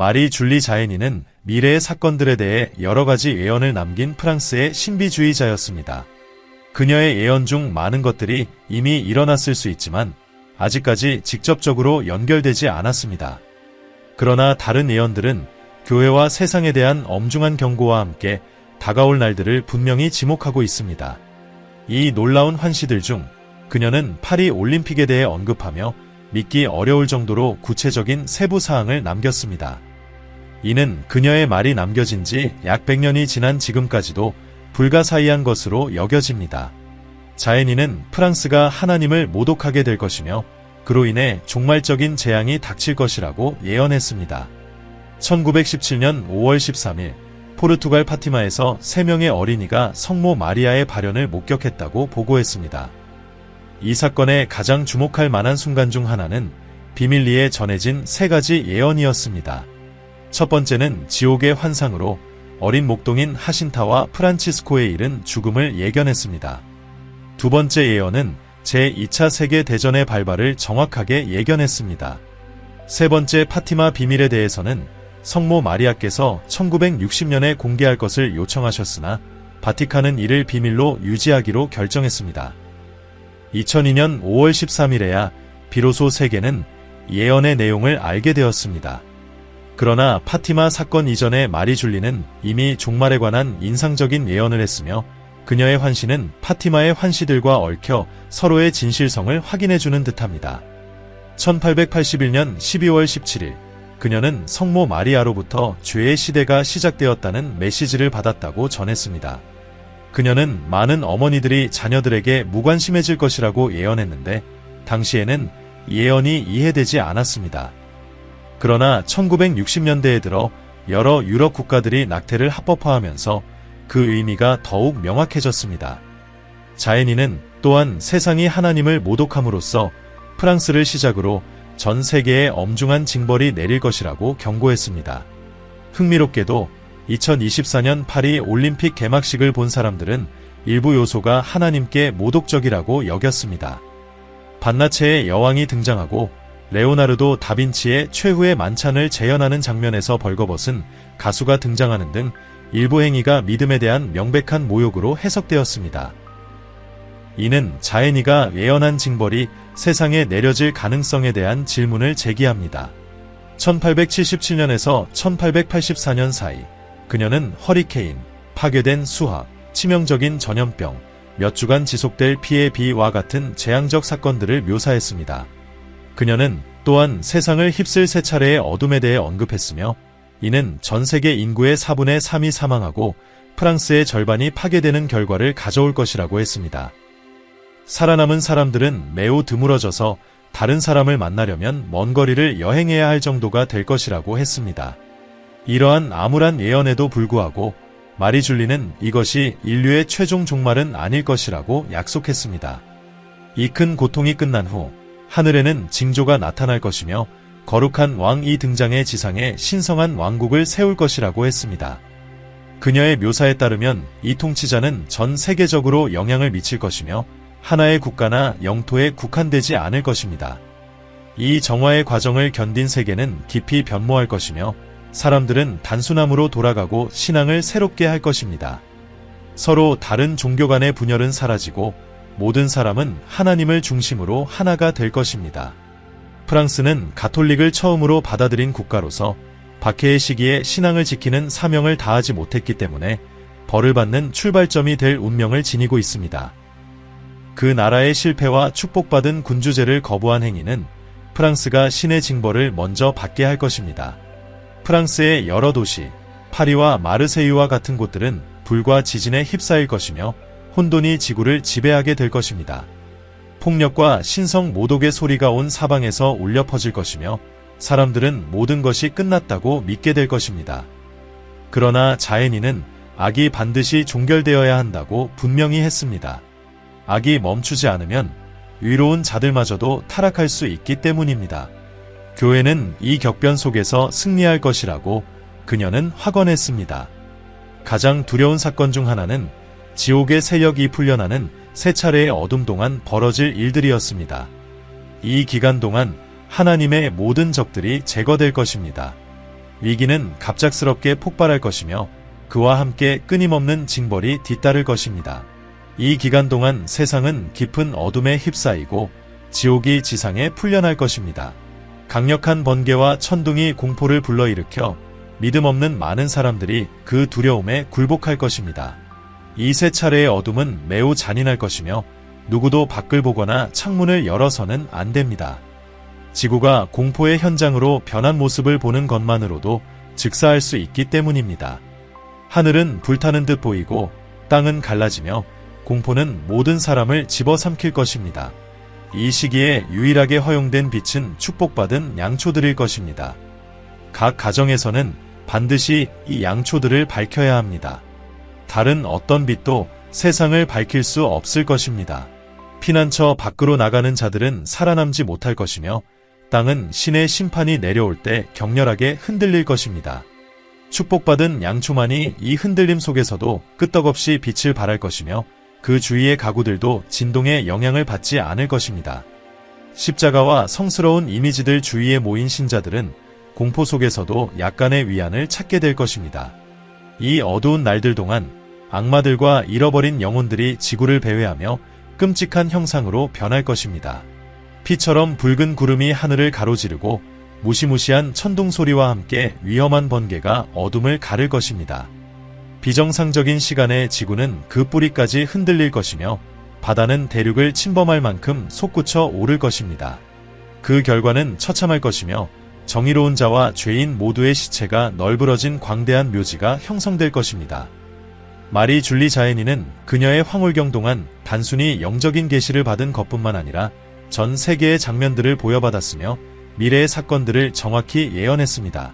마리 줄리 자에니는 미래의 사건들에 대해 여러 가지 예언을 남긴 프랑스의 신비주의자였습니다. 그녀의 예언 중 많은 것들이 이미 일어났을 수 있지만 아직까지 직접적으로 연결되지 않았습니다. 그러나 다른 예언들은 교회와 세상에 대한 엄중한 경고와 함께 다가올 날들을 분명히 지목하고 있습니다. 이 놀라운 환시들 중 그녀는 파리 올림픽에 대해 언급하며 믿기 어려울 정도로 구체적인 세부 사항을 남겼습니다. 이는 그녀의 말이 남겨진 지 약 100년이 지난 지금까지도 불가사의한 것으로 여겨집니다. 자에니는 프랑스가 하나님을 모독하게 될 것이며 그로 인해 종말적인 재앙이 닥칠 것이라고 예언했습니다. 1917년 5월 13일 포르투갈 파티마에서 3명의 어린이가 성모 마리아의 발현을 목격했다고 보고했습니다. 이 사건의 가장 주목할 만한 순간 중 하나는 비밀리에 전해진 3가지 예언이었습니다. 첫 번째는 지옥의 환상으로 어린 목동인 하신타와 프란치스코에 이른 죽음을 예견했습니다. 두 번째 예언은 제2차 세계대전의 발발을 정확하게 예견했습니다. 세 번째 파티마 비밀에 대해서는 성모 마리아께서 1960년에 공개할 것을 요청하셨으나 바티칸은 이를 비밀로 유지하기로 결정했습니다. 2002년 5월 13일에야 비로소 세계는 예언의 내용을 알게 되었습니다. 그러나 파티마 사건 이전에 마리 줄리는 이미 종말에 관한 인상적인 예언을 했으며 그녀의 환시는 파티마의 환시들과 얽혀 서로의 진실성을 확인해주는 듯합니다. 1881년 12월 17일 그녀는 성모 마리아로부터 죄의 시대가 시작되었다는 메시지를 받았다고 전했습니다. 그녀는 많은 어머니들이 자녀들에게 무관심해질 것이라고 예언했는데 당시에는 예언이 이해되지 않았습니다. 그러나 1960년대에 들어 여러 유럽 국가들이 낙태를 합법화하면서 그 의미가 더욱 명확해졌습니다. 자에니는 또한 세상이 하나님을 모독함으로써 프랑스를 시작으로 전 세계에 엄중한 징벌이 내릴 것이라고 경고했습니다. 흥미롭게도 2024년 파리 올림픽 개막식을 본 사람들은 일부 요소가 하나님께 모독적이라고 여겼습니다. 반나체의 여왕이 등장하고 레오나르도 다빈치의 최후의 만찬을 재현하는 장면에서 벌거벗은 가수가 등장하는 등 일부 행위가 믿음에 대한 명백한 모욕으로 해석되었습니다. 이는 자에니가 예언한 징벌이 세상에 내려질 가능성에 대한 질문을 제기합니다. 1877년에서 1884년 사이 그녀는 허리케인, 파괴된 수학, 치명적인 전염병, 몇 주간 지속될 피해 비와 같은 재앙적 사건들을 묘사했습니다. 그녀는 또한 세상을 휩쓸 3차례의 어둠에 대해 언급했으며 이는 전 세계 인구의 4분의 3이 사망하고 프랑스의 절반이 파괴되는 결과를 가져올 것이라고 했습니다. 살아남은 사람들은 매우 드물어져서 다른 사람을 만나려면 먼 거리를 여행해야 할 정도가 될 것이라고 했습니다. 이러한 암울한 예언에도 불구하고 마리 줄리는 이것이 인류의 최종 종말은 아닐 것이라고 약속했습니다. 이 큰 고통이 끝난 후 하늘에는 징조가 나타날 것이며 거룩한 왕이 등장해 지상에 신성한 왕국을 세울 것이라고 했습니다. 그녀의 묘사에 따르면 이 통치자는 전 세계적으로 영향을 미칠 것이며 하나의 국가나 영토에 국한되지 않을 것입니다. 이 정화의 과정을 견딘 세계는 깊이 변모할 것이며 사람들은 단순함으로 돌아가고 신앙을 새롭게 할 것입니다. 서로 다른 종교 간의 분열은 사라지고 모든 사람은 하나님을 중심으로 하나가 될 것입니다. 프랑스는 가톨릭을 처음으로 받아들인 국가로서 박해의 시기에 신앙을 지키는 사명을 다하지 못했기 때문에 벌을 받는 출발점이 될 운명을 지니고 있습니다. 그 나라의 실패와 축복받은 군주제를 거부한 행위는 프랑스가 신의 징벌을 먼저 받게 할 것입니다. 프랑스의 여러 도시, 파리와 마르세유와 같은 곳들은 불과 지진에 휩싸일 것이며 혼돈이 지구를 지배하게 될 것입니다. 폭력과 신성 모독의 소리가 온 사방에서 울려 퍼질 것이며 사람들은 모든 것이 끝났다고 믿게 될 것입니다. 그러나 자에니는 악이 반드시 종결되어야 한다고 분명히 했습니다. 악이 멈추지 않으면 의로운 자들마저도 타락할 수 있기 때문입니다. 교회는 이 격변 속에서 승리할 것이라고 그녀는 확언했습니다. 가장 두려운 사건 중 하나는 지옥의 세력이 풀려나는 3차례의 어둠 동안 벌어질 일들이었습니다. 이 기간 동안 하나님의 모든 적들이 제거될 것입니다. 위기는 갑작스럽게 폭발할 것이며 그와 함께 끊임없는 징벌이 뒤따를 것입니다. 이 기간 동안 세상은 깊은 어둠에 휩싸이고 지옥이 지상에 풀려날 것입니다. 강력한 번개와 천둥이 공포를 불러일으켜 믿음 없는 많은 사람들이 그 두려움에 굴복할 것입니다. 이 세 차례의 어둠은 매우 잔인할 것이며 누구도 밖을 보거나 창문을 열어서는 안 됩니다. 지구가 공포의 현장으로 변한 모습을 보는 것만으로도 즉사할 수 있기 때문입니다. 하늘은 불타는 듯 보이고 땅은 갈라지며 공포는 모든 사람을 집어삼킬 것입니다. 이 시기에 유일하게 허용된 빛은 축복받은 양초들일 것입니다. 각 가정에서는 반드시 이 양초들을 밝혀야 합니다. 다른 어떤 빛도 세상을 밝힐 수 없을 것입니다. 피난처 밖으로 나가는 자들은 살아남지 못할 것이며 땅은 신의 심판이 내려올 때 격렬하게 흔들릴 것입니다. 축복받은 양초만이 이 흔들림 속에서도 끄떡없이 빛을 발할 것이며 그 주위의 가구들도 진동의 영향을 받지 않을 것입니다. 십자가와 성스러운 이미지들 주위에 모인 신자들은 공포 속에서도 약간의 위안을 찾게 될 것입니다. 이 어두운 날들 동안 악마들과 잃어버린 영혼들이 지구를 배회하며 끔찍한 형상으로 변할 것입니다. 피처럼 붉은 구름이 하늘을 가로지르고 무시무시한 천둥 소리와 함께 위험한 번개가 어둠을 가를 것입니다. 비정상적인 시간에 지구는 그 뿌리까지 흔들릴 것이며 바다는 대륙을 침범할 만큼 솟구쳐 오를 것입니다. 그 결과는 처참할 것이며 정의로운 자와 죄인 모두의 시체가 널브러진 광대한 묘지가 형성될 것입니다. 마리 줄리 자애니는 그녀의 황홀경 동안 단순히 영적인 계시를 받은 것뿐만 아니라 전 세계의 장면들을 보여받았으며 미래의 사건들을 정확히 예언했습니다.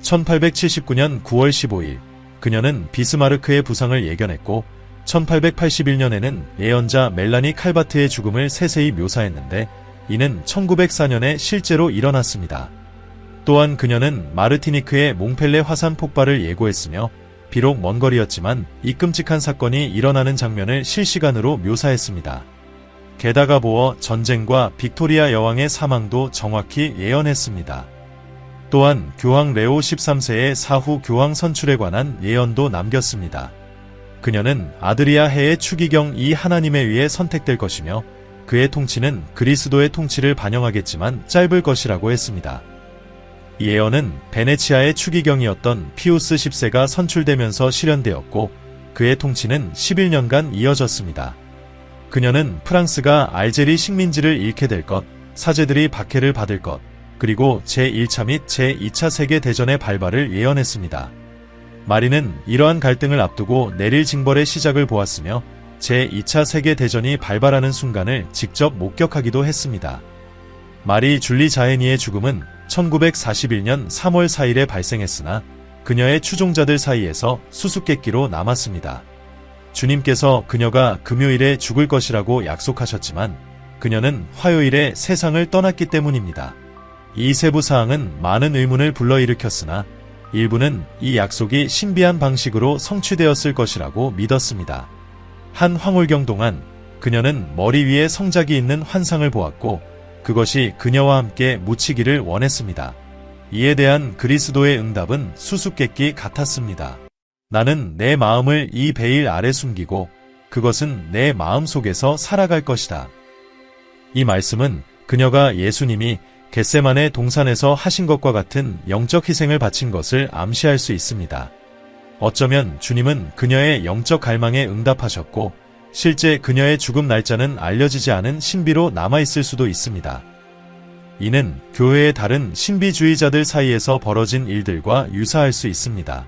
1879년 9월 15일 그녀는 비스마르크의 부상을 예견했고 1881년에는 예언자 멜라니 칼바트의 죽음을 세세히 묘사했는데 이는 1904년에 실제로 일어났습니다. 또한 그녀는 마르티니크의 몽펠레 화산 폭발을 예고했으며 비록 먼 거리였지만 이 끔찍한 사건이 일어나는 장면을 실시간으로 묘사했습니다. 게다가 보어 전쟁과 빅토리아 여왕의 사망도 정확히 예언했습니다. 또한 교황 레오 13세의 사후 교황 선출에 관한 예언도 남겼습니다. 그녀는 아드리아 해의 추기경 하나님에 의해 선택될 것이며 그의 통치는 그리스도의 통치를 반영하겠지만 짧을 것이라고 했습니다. 이 예언은 베네치아의 추기경이었던 피우스 10세가 선출되면서 실현되었고 그의 통치는 11년간 이어졌습니다. 그녀는 프랑스가 알제리 식민지를 잃게 될 것, 사제들이 박해를 받을 것, 그리고 제1차 및 제2차 세계대전의 발발을 예언했습니다. 마리는 이러한 갈등을 앞두고 내릴 징벌의 시작을 보았으며 제2차 세계대전이 발발하는 순간을 직접 목격하기도 했습니다. 마리 줄리 자애니의 죽음은 1941년 3월 4일에 발생했으나 그녀의 추종자들 사이에서 수수께끼로 남았습니다. 주님께서 그녀가 금요일에 죽을 것이라고 약속하셨지만 그녀는 화요일에 세상을 떠났기 때문입니다. 이 세부 사항은 많은 의문을 불러일으켰으나 일부는 이 약속이 신비한 방식으로 성취되었을 것이라고 믿었습니다. 한 황홀경 동안 그녀는 머리 위에 성작이 있는 환상을 보았고 그것이 그녀와 함께 묻히기를 원했습니다. 이에 대한 그리스도의 응답은 수수께끼 같았습니다. 나는 내 마음을 이 베일 아래 숨기고 그것은 내 마음 속에서 살아갈 것이다. 이 말씀은 그녀가 예수님이 겟세마네 동산에서 하신 것과 같은 영적 희생을 바친 것을 암시할 수 있습니다. 어쩌면 주님은 그녀의 영적 갈망에 응답하셨고 실제 그녀의 죽음 날짜는 알려지지 않은 신비로 남아있을 수도 있습니다. 이는 교회의 다른 신비주의자들 사이에서 벌어진 일들과 유사할 수 있습니다.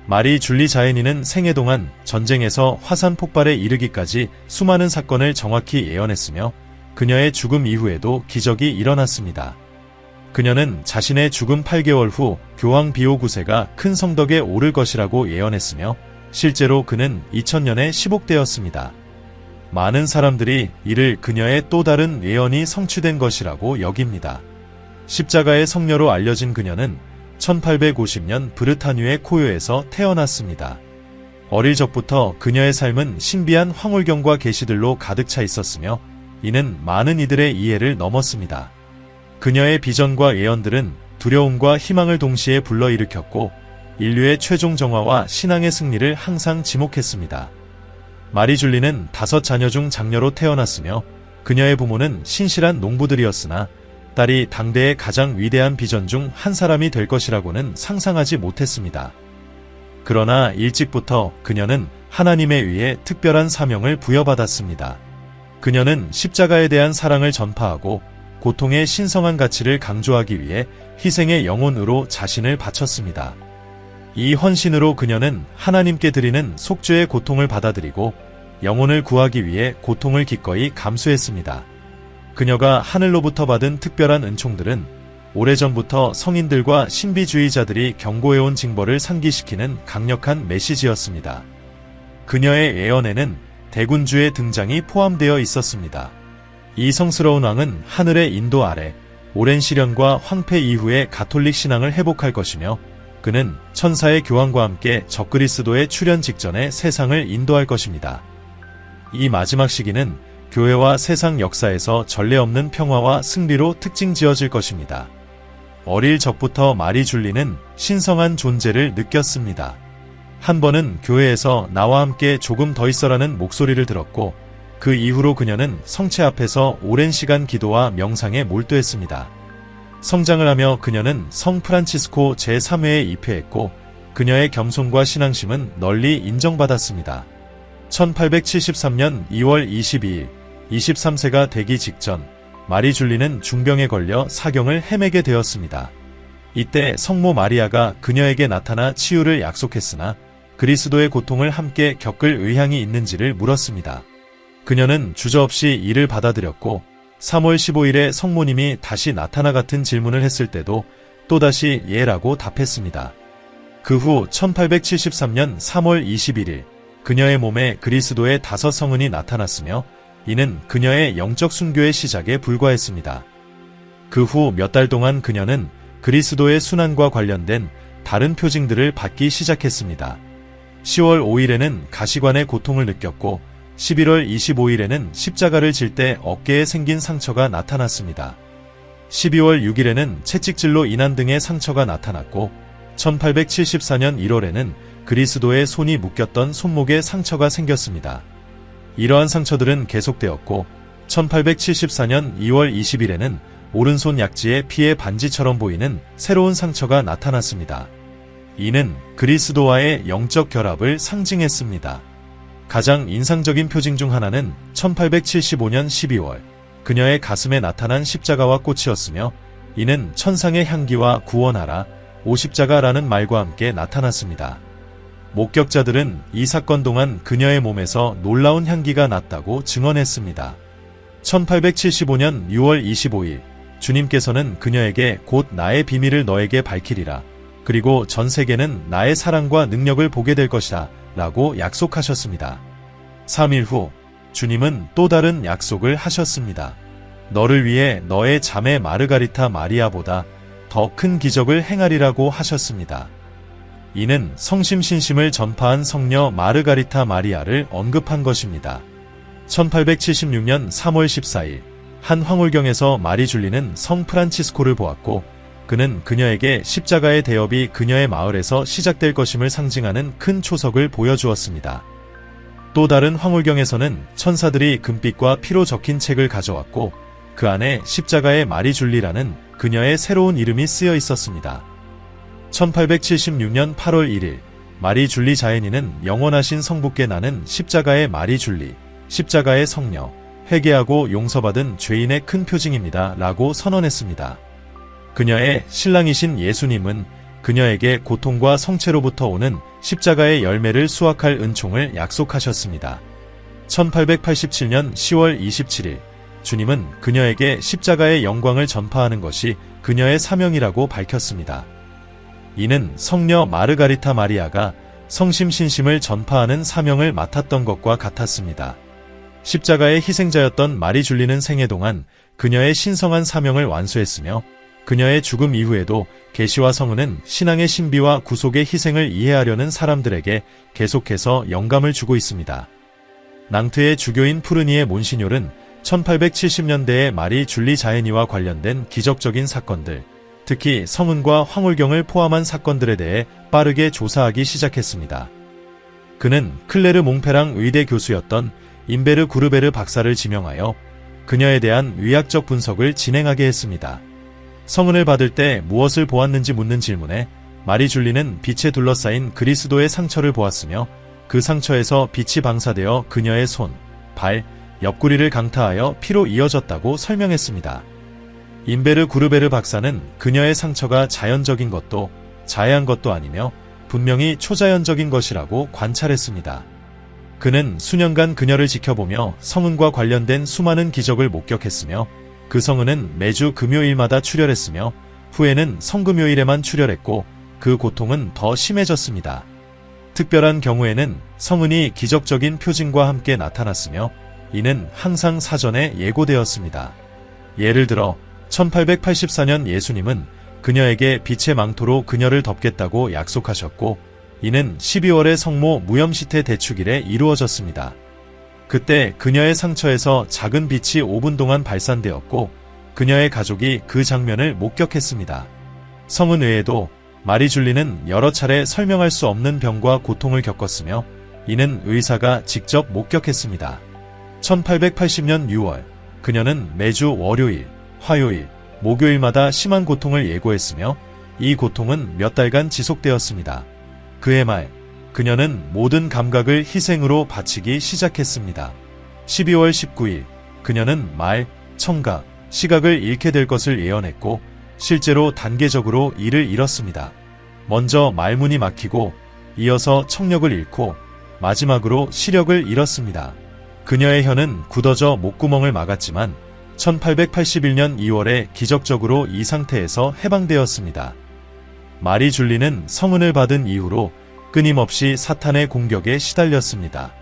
마리 줄리 자애니는 생애 동안 전쟁에서 화산 폭발에 이르기까지 수많은 사건을 정확히 예언했으며 그녀의 죽음 이후에도 기적이 일어났습니다. 그녀는 자신의 죽음 8개월 후 교황 비오 9세가 큰 성덕에 오를 것이라고 예언했으며 실제로 그는 2000년에 시복되었습니다. 많은 사람들이 이를 그녀의 또 다른 예언이 성취된 것이라고 여깁니다. 십자가의 성녀로 알려진 그녀는 1850년 브르타뉴의 코요에서 태어났습니다. 어릴 적부터 그녀의 삶은 신비한 황홀경과 계시들로 가득 차 있었으며 이는 많은 이들의 이해를 넘었습니다. 그녀의 비전과 예언들은 두려움과 희망을 동시에 불러일으켰고 인류의 최종 정화와 신앙의 승리를 항상 지목했습니다. 마리 줄리는 5자녀 중 장녀로 태어났으며 그녀의 부모는 신실한 농부들이었으나 딸이 당대의 가장 위대한 비전 중 한 사람이 될 것이라고는 상상하지 못했습니다. 그러나 일찍부터 그녀는 하나님에 의해 특별한 사명을 부여받았습니다. 그녀는 십자가에 대한 사랑을 전파하고 고통의 신성한 가치를 강조하기 위해 희생의 영혼으로 자신을 바쳤습니다. 이 헌신으로 그녀는 하나님께 드리는 속죄의 고통을 받아들이고 영혼을 구하기 위해 고통을 기꺼이 감수했습니다. 그녀가 하늘로부터 받은 특별한 은총들은 오래전부터 성인들과 신비주의자들이 경고해온 징벌을 상기시키는 강력한 메시지였습니다. 그녀의 예언에는 대군주의 등장이 포함되어 있었습니다. 이 성스러운 왕은 하늘의 인도 아래 오랜 시련과 황폐 이후에 가톨릭 신앙을 회복할 것이며 그는 천사의 교황과 함께 적그리스도의 출현 직전에 세상을 인도할 것입니다. 이 마지막 시기는 교회와 세상 역사에서 전례 없는 평화와 승리로 특징 지어질 것입니다. 어릴 적부터 마리 줄리는 신성한 존재를 느꼈습니다. 한 번은 교회에서 나와 함께 조금 더 있어라는 목소리를 들었고 그 이후로 그녀는 성체 앞에서 오랜 시간 기도와 명상에 몰두했습니다. 성장을 하며 그녀는 성 프란치스코 제3회에 입회했고 그녀의 겸손과 신앙심은 널리 인정받았습니다. 1873년 2월 22일 23세가 되기 직전 마리 줄리는 중병에 걸려 사경을 헤매게 되었습니다. 이때 성모 마리아가 그녀에게 나타나 치유를 약속했으나 그리스도의 고통을 함께 겪을 의향이 있는지를 물었습니다. 그녀는 주저없이 이를 받아들였고 3월 15일에 성모님이 다시 나타나 같은 질문을 했을 때도 또다시 예라고 답했습니다. 그 후 1873년 3월 21일 그녀의 몸에 그리스도의 5성은이 나타났으며 이는 그녀의 영적 순교의 시작에 불과했습니다. 그 후 몇 달 동안 그녀는 그리스도의 순환과 관련된 다른 표징들을 받기 시작했습니다. 10월 5일에는 가시관의 고통을 느꼈고 11월 25일에는 십자가를 질 때 어깨에 생긴 상처가 나타났습니다. 12월 6일에는 채찍질로 인한 등의 상처가 나타났고 1874년 1월에는 그리스도의 손이 묶였던 손목에 상처가 생겼습니다. 이러한 상처들은 계속되었고 1874년 2월 20일에는 오른손 약지에 피의 반지처럼 보이는 새로운 상처가 나타났습니다. 이는 그리스도와의 영적 결합을 상징했습니다. 가장 인상적인 표징 중 하나는 1875년 12월 그녀의 가슴에 나타난 십자가와 꽃이었으며 이는 천상의 향기와 구원하라 오십자가라는 말과 함께 나타났습니다. 목격자들은 이 사건 동안 그녀의 몸에서 놀라운 향기가 났다고 증언했습니다. 1875년 6월 25일 주님께서는 그녀에게 곧 나의 비밀을 너에게 밝히리라. 그리고 전 세계는 나의 사랑과 능력을 보게 될 것이다 라고 약속하셨습니다. 3일 후 주님은 또 다른 약속을 하셨습니다. 너를 위해 너의 자매 마르가리타 마리아보다 더 큰 기적을 행하리라고 하셨습니다. 이는 성심신심을 전파한 성녀 마르가리타 마리아를 언급한 것입니다. 1876년 3월 14일 한 황홀경에서 마리 줄리는 성 프란치스코를 보았고 그는 그녀에게 십자가의 대업이 그녀의 마을에서 시작될 것임을 상징하는 큰 초석을 보여주었습니다. 또 다른 황홀경에서는 천사들이 금빛과 피로 적힌 책을 가져왔고 그 안에 십자가의 마리 줄리라는 그녀의 새로운 이름이 쓰여 있었습니다. 1876년 8월 1일 마리 줄리 자연인은 영원하신 성부께 나는 십자가의 마리 줄리, 십자가의 성녀, 회개하고 용서받은 죄인의 큰 표징입니다 라고 선언했습니다. 그녀의 신랑이신 예수님은 그녀에게 고통과 성체로부터 오는 십자가의 열매를 수확할 은총을 약속하셨습니다. 1887년 10월 27일 주님은 그녀에게 십자가의 영광을 전파하는 것이 그녀의 사명이라고 밝혔습니다. 이는 성녀 마르가리타 마리아가 성심신심을 전파하는 사명을 맡았던 것과 같았습니다. 십자가의 희생자였던 마리 줄리는 생애 동안 그녀의 신성한 사명을 완수했으며 그녀의 죽음 이후에도 계시와 성은은 신앙의 신비와 구속의 희생을 이해하려는 사람들에게 계속해서 영감을 주고 있습니다. 낭트의 주교인 푸르니의 몬시뇰은 1870년대의 마리 줄리 자연이와 관련된 기적적인 사건들, 특히 성은과 황홀경을 포함한 사건들에 대해 빠르게 조사하기 시작했습니다. 그는 클레르 몽페랑 의대 교수였던 임베르 구르베르 박사를 지명하여 그녀에 대한 의학적 분석을 진행하게 했습니다. 성은을 받을 때 무엇을 보았는지 묻는 질문에 마리 줄리는 빛에 둘러싸인 그리스도의 상처를 보았으며 그 상처에서 빛이 방사되어 그녀의 손, 발, 옆구리를 강타하여 피로 이어졌다고 설명했습니다. 임베르 구르베르 박사는 그녀의 상처가 자연적인 것도 자해한 것도 아니며 분명히 초자연적인 것이라고 관찰했습니다. 그는 수년간 그녀를 지켜보며 성은과 관련된 수많은 기적을 목격했으며 그 성은은 매주 금요일마다 출혈했으며 후에는 성금요일에만 출혈했고 그 고통은 더 심해졌습니다. 특별한 경우에는 성은이 기적적인 표징과 함께 나타났으며 이는 항상 사전에 예고되었습니다. 예를 들어 1884년 예수님은 그녀에게 빛의 망토로 그녀를 덮겠다고 약속하셨고 이는 12월의 성모 무염시태 대축일에 이루어졌습니다. 그때 그녀의 상처에서 작은 빛이 5분 동안 발산되었고 그녀의 가족이 그 장면을 목격했습니다. 성은 외에도 마리 줄리는 여러 차례 설명할 수 없는 병과 고통을 겪었으며 이는 의사가 직접 목격했습니다. 1880년 6월 그녀는 매주 월요일, 화요일, 목요일마다 심한 고통을 예고했으며 이 고통은 몇 달간 지속되었습니다. 그해 말 그녀는 모든 감각을 희생으로 바치기 시작했습니다. 12월 19일 그녀는 말, 청각, 시각을 잃게 될 것을 예언했고 실제로 단계적으로 이를 잃었습니다. 먼저 말문이 막히고 이어서 청력을 잃고 마지막으로 시력을 잃었습니다. 그녀의 혀는 굳어져 목구멍을 막았지만 1881년 2월에 기적적으로 이 상태에서 해방되었습니다. 마리 줄리는 성은을 받은 이후로 끊임없이 사탄의 공격에 시달렸습니다.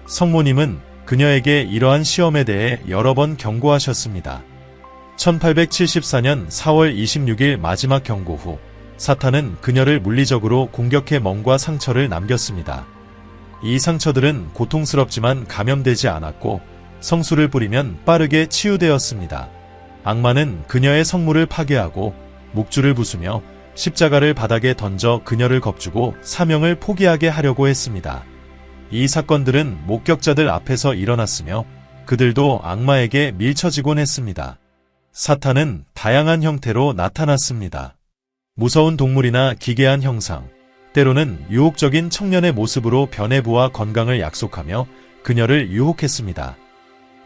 성모님은 그녀에게 이러한 시험에 대해 여러 번 경고하셨습니다. 1874년 4월 26일 마지막 경고 후 사탄은 그녀를 물리적으로 공격해 멍과 상처를 남겼습니다. 이 상처들은 고통스럽지만 감염되지 않았고 성수를 뿌리면 빠르게 치유되었습니다. 악마는 그녀의 성물을 파괴하고 묵주를 부수며 십자가를 바닥에 던져 그녀를 겁주고 사명을 포기하게 하려고 했습니다. 이 사건들은 목격자들 앞에서 일어났으며 그들도 악마에게 밀쳐지곤 했습니다. 사탄은 다양한 형태로 나타났습니다. 무서운 동물이나 기괴한 형상, 때로는 유혹적인 청년의 모습으로 변해부와 건강을 약속하며 그녀를 유혹했습니다.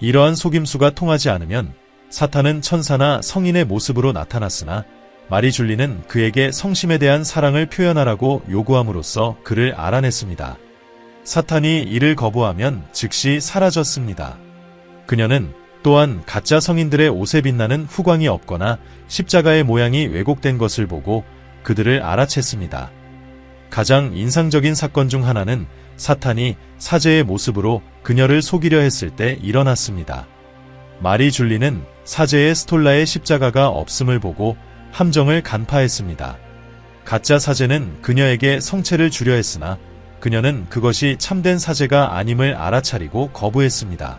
이러한 속임수가 통하지 않으면 사탄은 천사나 성인의 모습으로 나타났으나 마리 줄리는 그에게 성심에 대한 사랑을 표현하라고 요구함으로써 그를 알아냈습니다. 사탄이 이를 거부하면 즉시 사라졌습니다. 그녀는 또한 가짜 성인들의 옷에 빛나는 후광이 없거나 십자가의 모양이 왜곡된 것을 보고 그들을 알아챘습니다. 가장 인상적인 사건 중 하나는 사탄이 사제의 모습으로 그녀를 속이려 했을 때 일어났습니다. 마리 줄리는 사제의 스톨라에 십자가가 없음을 보고 함정을 간파했습니다. 가짜 사제는 그녀에게 성체를 주려 했으나 그녀는 그것이 참된 사제가 아님을 알아차리고 거부했습니다.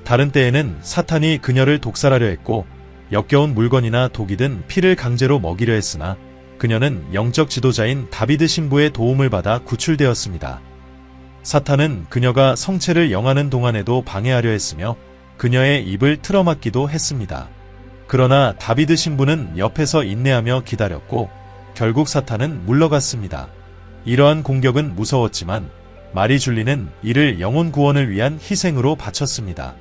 다른 때에는 사탄이 그녀를 독살하려 했고 역겨운 물건이나 독이 든 피를 강제로 먹이려 했으나 그녀는 영적 지도자인 다비드 신부의 도움을 받아 구출되었습니다. 사탄은 그녀가 성체를 영하는 동안에도 방해하려 했으며 그녀의 입을 틀어막기도 했습니다. 그러나 다비드 신부는 옆에서 인내하며 기다렸고 결국 사탄은 물러갔습니다. 이러한 공격은 무서웠지만 마리 줄리는 이를 영혼 구원을 위한 희생으로 바쳤습니다.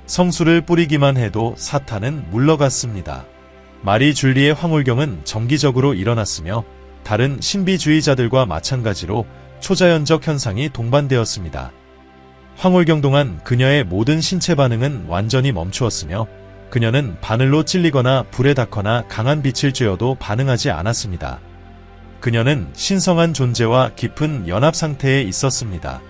성수를 뿌리기만 해도 사탄은 물러갔습니다. 마리 줄리의 황홀경은 정기적으로 일어났으며 다른 신비주의자들과 마찬가지로 초자연적 현상이 동반되었습니다. 황홀경 동안 그녀의 모든 신체 반응은 완전히 멈추었으며 그녀는 바늘로 찔리거나 불에 닿거나 강한 빛을 쬐어도 반응하지 않았습니다. 그녀는 신성한 존재와 깊은 연합 상태에 있었습니다.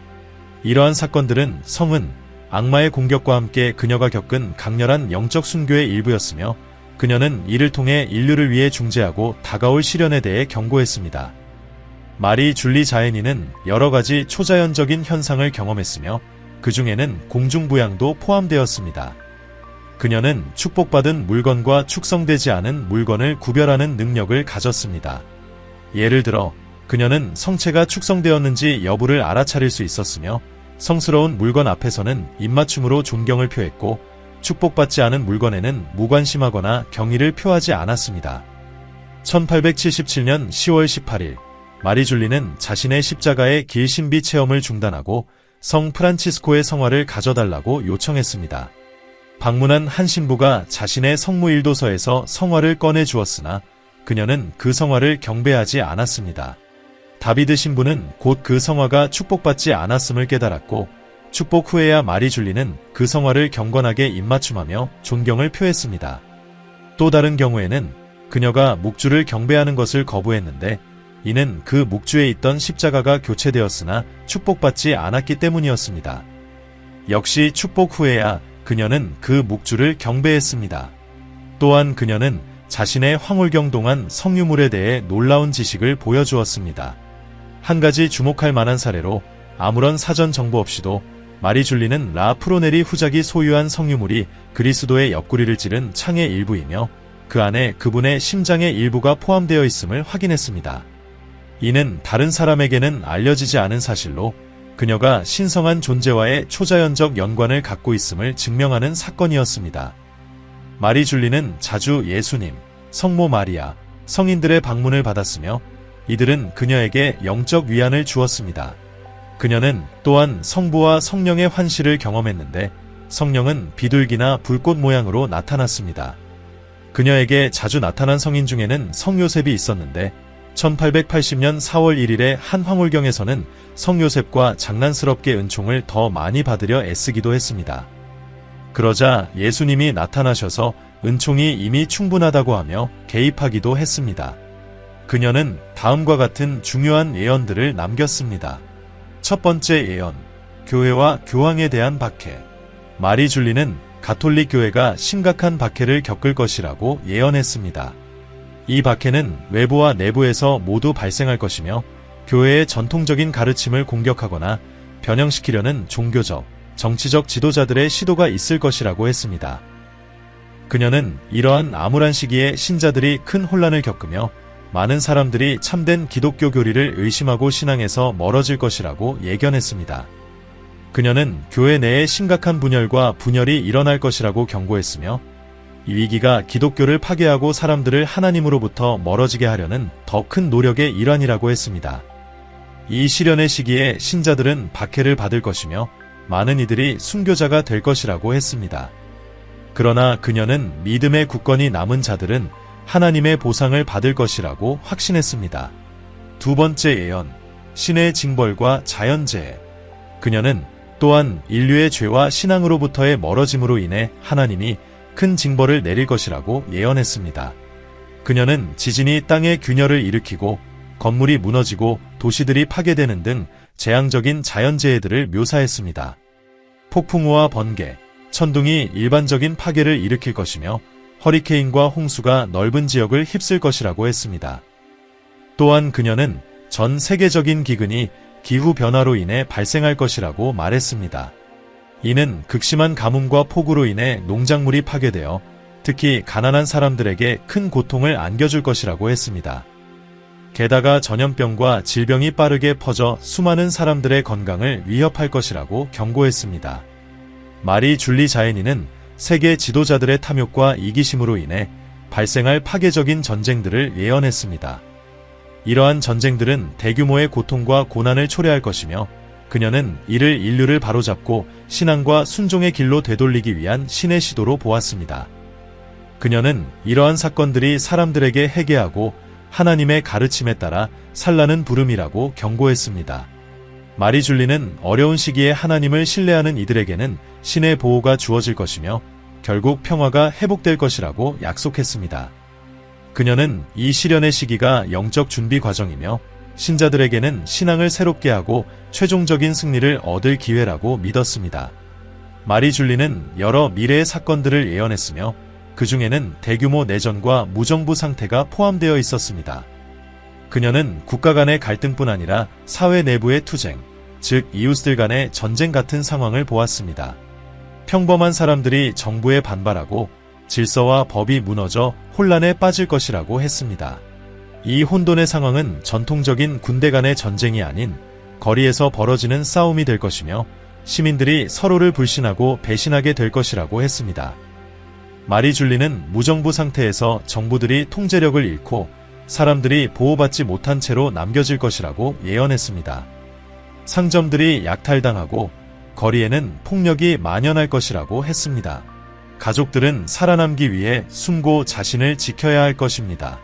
이러한 사건들은 성은 악마의 공격과 함께 그녀가 겪은 강렬한 영적 순교의 일부였으며 그녀는 이를 통해 인류를 위해 중재하고 다가올 시련에 대해 경고했습니다. 마리 줄리 자에니는 여러 가지 초자연적인 현상을 경험했으며 그 중에는 공중부양도 포함되었습니다. 그녀는 축복받은 물건과 축성되지 않은 물건을 구별하는 능력을 가졌습니다. 예를 들어 그녀는 성체가 축성되었는지 여부를 알아차릴 수 있었으며 성스러운 물건 앞에서는 입맞춤으로 존경을 표했고 축복받지 않은 물건에는 무관심하거나 경의를 표하지 않았습니다. 1877년 10월 18일 마리 줄리는 자신의 십자가의 길 신비 체험을 중단하고 성 프란치스코의 성화를 가져달라고 요청했습니다. 방문한 한 신부가 자신의 성무일도서에서 성화를 꺼내 주었으나 그녀는 그 성화를 경배하지 않았습니다. 다비드 신부는 곧 그 성화가 축복받지 않았음을 깨달았고 축복 후에야 마리 줄리는 그 성화를 경건하게 입맞춤하며 존경을 표했습니다. 또 다른 경우에는 그녀가 묵주를 경배하는 것을 거부했는데 이는 그 묵주에 있던 십자가가 교체되었으나 축복받지 않았기 때문이었습니다. 역시 축복 후에야 그녀는 그 묵주를 경배했습니다. 또한 그녀는 자신의 황홀경 동안 성유물에 대해 놀라운 지식을 보여주었습니다. 한 가지 주목할 만한 사례로 아무런 사전 정보 없이도 마리 줄리는 라 프로네리 후작이 소유한 성유물이 그리스도의 옆구리를 찌른 창의 일부이며 그 안에 그분의 심장의 일부가 포함되어 있음을 확인했습니다. 이는 다른 사람에게는 알려지지 않은 사실로 그녀가 신성한 존재와의 초자연적 연관을 갖고 있음을 증명하는 사건이었습니다. 마리 줄리는 자주 예수님, 성모 마리아, 성인들의 방문을 받았으며 이들은 그녀에게 영적 위안을 주었습니다. 그녀는 또한 성부와 성령의 환시를 경험했는데 성령은 비둘기나 불꽃 모양으로 나타났습니다. 그녀에게 자주 나타난 성인 중에는 성요셉이 있었는데 1880년 4월 1일에 한 황홀경에서는 성요셉과 장난스럽게 은총을 더 많이 받으려 애쓰기도 했습니다. 그러자 예수님이 나타나셔서 은총이 이미 충분하다고 하며 개입하기도 했습니다. 그녀는 다음과 같은 중요한 예언들을 남겼습니다. 첫 번째 예언, 교회와 교황에 대한 박해. 마리 줄리는 가톨릭 교회가 심각한 박해를 겪을 것이라고 예언했습니다. 이 박해는 외부와 내부에서 모두 발생할 것이며 교회의 전통적인 가르침을 공격하거나 변형시키려는 종교적, 정치적 지도자들의 시도가 있을 것이라고 했습니다. 그녀는 이러한 암울한 시기에 신자들이 큰 혼란을 겪으며 많은 사람들이 참된 기독교 교리를 의심하고 신앙에서 멀어질 것이라고 예견했습니다. 그녀는 교회 내에 심각한 분열과 분열이 일어날 것이라고 경고했으며 이 위기가 기독교를 파괴하고 사람들을 하나님으로부터 멀어지게 하려는 더 큰 노력의 일환이라고 했습니다. 이 시련의 시기에 신자들은 박해를 받을 것이며 많은 이들이 순교자가 될 것이라고 했습니다. 그러나 그녀는 믿음의 굳건히 남은 자들은 하나님의 보상을 받을 것이라고 확신했습니다. 두 번째 예언, 신의 징벌과 자연재해. 그녀는 또한 인류의 죄와 신앙으로부터의 멀어짐으로 인해 하나님이 큰 징벌을 내릴 것이라고 예언했습니다. 그녀는 지진이 땅의 균열을 일으키고 건물이 무너지고 도시들이 파괴되는 등 재앙적인 자연재해들을 묘사했습니다. 폭풍우와 번개, 천둥이 일반적인 파괴를 일으킬 것이며 허리케인과 홍수가 넓은 지역을 휩쓸 것이라고 했습니다. 또한 그녀는 전 세계적인 기근이 기후변화로 인해 발생할 것이라고 말했습니다. 이는 극심한 가뭄과 폭우로 인해 농작물이 파괴되어 특히 가난한 사람들에게 큰 고통을 안겨줄 것이라고 했습니다. 게다가 전염병과 질병이 빠르게 퍼져 수많은 사람들의 건강을 위협할 것이라고 경고했습니다. 마리 줄리 자이니는 세계 지도자들의 탐욕과 이기심으로 인해 발생할 파괴적인 전쟁들을 예언했습니다. 이러한 전쟁들은 대규모의 고통과 고난을 초래할 것이며 그녀는 이를 인류를 바로잡고 신앙과 순종의 길로 되돌리기 위한 신의 시도로 보았습니다. 그녀는 이러한 사건들이 사람들에게 회개하고 하나님의 가르침에 따라 살라는 부름이라고 경고했습니다. 마리 줄리는 어려운 시기에 하나님을 신뢰하는 이들에게는 신의 보호가 주어질 것이며 결국 평화가 회복될 것이라고 약속했습니다. 그녀는 이 시련의 시기가 영적 준비 과정이며 신자들에게는 신앙을 새롭게 하고 최종적인 승리를 얻을 기회라고 믿었습니다. 마리 줄리는 여러 미래의 사건들을 예언했으며 그 중에는 대규모 내전과 무정부 상태가 포함되어 있었습니다. 그녀는 국가 간의 갈등뿐 아니라 사회 내부의 투쟁, 즉 이웃들 간의 전쟁 같은 상황을 보았습니다. 평범한 사람들이 정부에 반발하고 질서와 법이 무너져 혼란에 빠질 것이라고 했습니다. 이 혼돈의 상황은 전통적인 군대 간의 전쟁이 아닌 거리에서 벌어지는 싸움이 될 것이며 시민들이 서로를 불신하고 배신하게 될 것이라고 했습니다. 마리 줄리는 무정부 상태에서 정부들이 통제력을 잃고 사람들이 보호받지 못한 채로 남겨질 것이라고 예언했습니다. 상점들이 약탈당하고 거리에는 폭력이 만연할 것이라고 했습니다. 가족들은 살아남기 위해 숨고 자신을 지켜야 할 것입니다.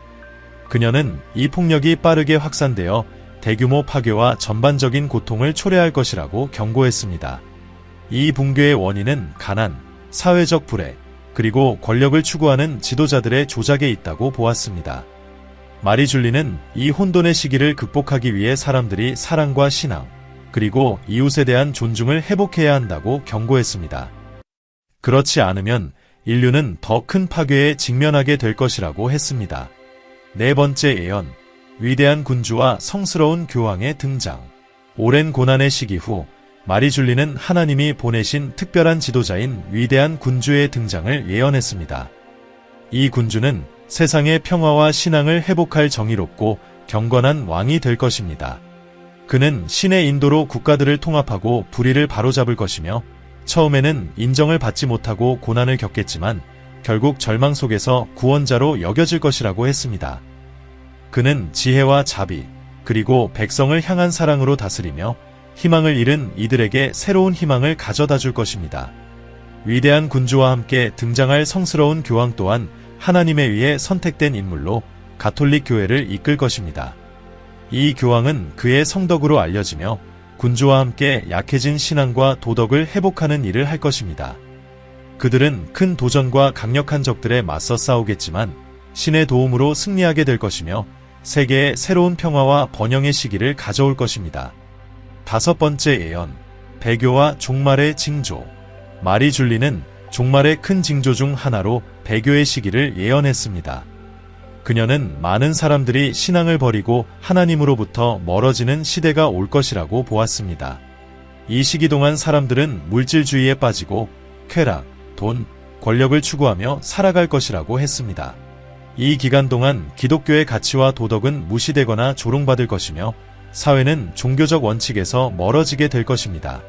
그녀는 이 폭력이 빠르게 확산되어 대규모 파괴와 전반적인 고통을 초래할 것이라고 경고했습니다. 이 붕괴의 원인은 가난, 사회적 불애, 그리고 권력을 추구하는 지도자들의 조작에 있다고 보았습니다. 마리 줄리는 이 혼돈의 시기를 극복하기 위해 사람들이 사랑과 신앙, 그리고 이웃에 대한 존중을 회복해야 한다고 경고했습니다. 그렇지 않으면 인류는 더 큰 파괴에 직면하게 될 것이라고 했습니다. 네 번째 예언, 위대한 군주와 성스러운 교황의 등장. 오랜 고난의 시기 후 마리 줄리는 하나님이 보내신 특별한 지도자인 위대한 군주의 등장을 예언했습니다. 이 군주는 세상의 평화와 신앙을 회복할 정의롭고 경건한 왕이 될 것입니다. 그는 신의 인도로 국가들을 통합하고 불의를 바로잡을 것이며 처음에는 인정을 받지 못하고 고난을 겪겠지만 결국 절망 속에서 구원자로 여겨질 것이라고 했습니다. 그는 지혜와 자비, 그리고 백성을 향한 사랑으로 다스리며 희망을 잃은 이들에게 새로운 희망을 가져다 줄 것입니다. 위대한 군주와 함께 등장할 성스러운 교황 또한 하나님에 의해 선택된 인물로 가톨릭 교회를 이끌 것입니다. 이 교황은 그의 성덕으로 알려지며 군주와 함께 약해진 신앙과 도덕을 회복하는 일을 할 것입니다. 그들은 큰 도전과 강력한 적들에 맞서 싸우겠지만 신의 도움으로 승리하게 될 것이며 세계에 새로운 평화와 번영의 시기를 가져올 것입니다. 다섯 번째 예언, 배교와 종말의 징조. 마리 줄리는 종말의 큰 징조 중 하나로 배교의 시기를 예언했습니다. 그녀는 많은 사람들이 신앙을 버리고 하나님으로부터 멀어지는 시대가 올 것이라고 보았습니다. 이 시기 동안 사람들은 물질주의에 빠지고 쾌락, 돈, 권력을 추구하며 살아갈 것이라고 했습니다. 이 기간 동안 기독교의 가치와 도덕은 무시되거나 조롱받을 것이며 사회는 종교적 원칙에서 멀어지게 될 것입니다.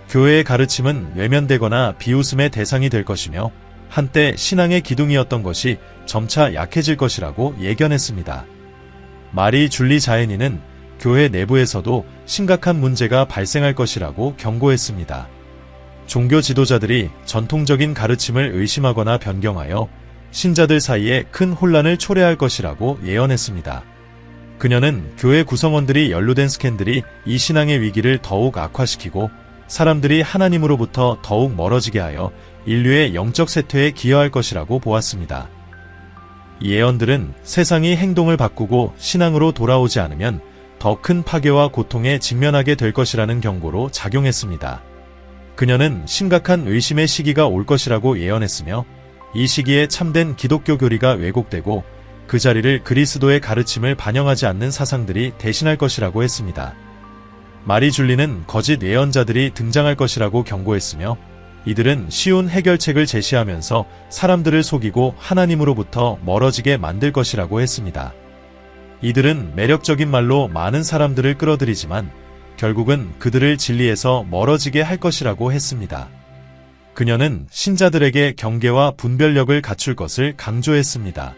교회의 가르침은 외면되거나 비웃음의 대상이 될 것이며 한때 신앙의 기둥이었던 것이 점차 약해질 것이라고 예견했습니다. 마리 줄리 자연인은 교회 내부에서도 심각한 문제가 발생할 것이라고 경고했습니다. 종교 지도자들이 전통적인 가르침을 의심하거나 변경하여 신자들 사이에 큰 혼란을 초래할 것이라고 예언했습니다. 그녀는 교회 구성원들이 연루된 스캔들이 이 신앙의 위기를 더욱 악화시키고 사람들이 하나님으로부터 더욱 멀어지게 하여 인류의 영적 쇠퇴에 기여할 것이라고 보았습니다. 이 예언들은 세상이 행동을 바꾸고 신앙으로 돌아오지 않으면 더 큰 파괴와 고통에 직면하게 될 것이라는 경고로 작용했습니다. 그녀는 심각한 의심의 시기가 올 것이라고 예언했으며 이 시기에 참된 기독교 교리가 왜곡되고 그 자리를 그리스도의 가르침을 반영하지 않는 사상들이 대신할 것이라고 했습니다. 마리 줄리는 거짓 예언자들이 등장할 것이라고 경고했으며 이들은 쉬운 해결책을 제시하면서 사람들을 속이고 하나님으로부터 멀어지게 만들 것이라고 했습니다. 이들은 매력적인 말로 많은 사람들을 끌어들이지만 결국은 그들을 진리에서 멀어지게 할 것이라고 했습니다. 그녀는 신자들에게 경계와 분별력을 갖출 것을 강조했습니다.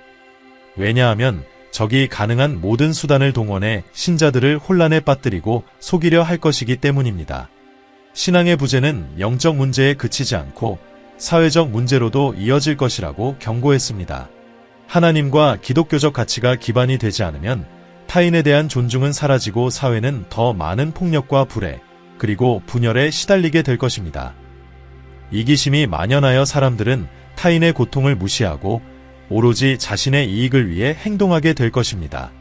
왜냐하면 적이 가능한 모든 수단을 동원해 신자들을 혼란에 빠뜨리고 속이려 할 것이기 때문입니다. 신앙의 부재는 영적 문제에 그치지 않고 사회적 문제로도 이어질 것이라고 경고했습니다. 하나님과 기독교적 가치가 기반이 되지 않으면 타인에 대한 존중은 사라지고 사회는 더 많은 폭력과 불애, 그리고 분열에 시달리게 될 것입니다. 이기심이 만연하여 사람들은 타인의 고통을 무시하고 오로지 자신의 이익을 위해 행동하게 될 것입니다.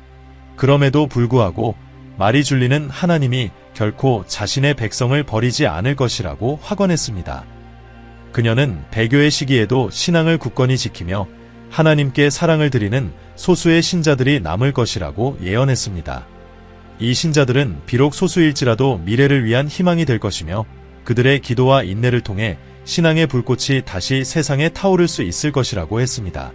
그럼에도 불구하고 마리 줄리는 하나님이 결코 자신의 백성을 버리지 않을 것이라고 확언했습니다. 그녀는 배교의 시기에도 신앙을 굳건히 지키며 하나님께 사랑을 드리는 소수의 신자들이 남을 것이라고 예언했습니다. 이 신자들은 비록 소수일지라도 미래를 위한 희망이 될 것이며 그들의 기도와 인내를 통해 신앙의 불꽃이 다시 세상에 타오를 수 있을 것이라고 했습니다.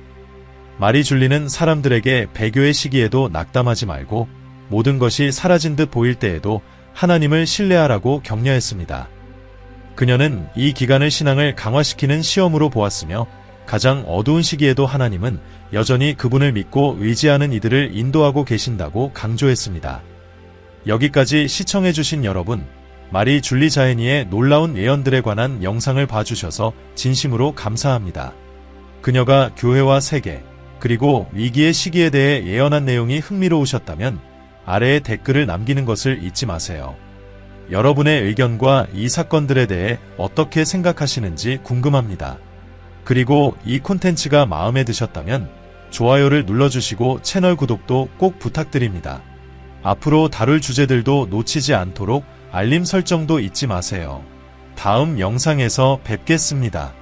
마리 줄리는 사람들에게 배교의 시기에도 낙담하지 말고 모든 것이 사라진 듯 보일 때에도 하나님을 신뢰하라고 격려했습니다. 그녀는 이 기간을 신앙을 강화시키는 시험으로 보았으며 가장 어두운 시기에도 하나님은 여전히 그분을 믿고 의지하는 이들을 인도하고 계신다고 강조했습니다. 여기까지 시청해주신 여러분, 마리 줄리 자애니의 놀라운 예언들에 관한 영상을 봐주셔서 진심으로 감사합니다. 그녀가 교회와 세계, 그리고 위기의 시기에 대해 예언한 내용이 흥미로우셨다면 아래에 댓글을 남기는 것을 잊지 마세요. 여러분의 의견과 이 사건들에 대해 어떻게 생각하시는지 궁금합니다. 그리고 이 콘텐츠가 마음에 드셨다면 좋아요를 눌러주시고 채널 구독도 꼭 부탁드립니다. 앞으로 다룰 주제들도 놓치지 않도록 알림 설정도 잊지 마세요. 다음 영상에서 뵙겠습니다.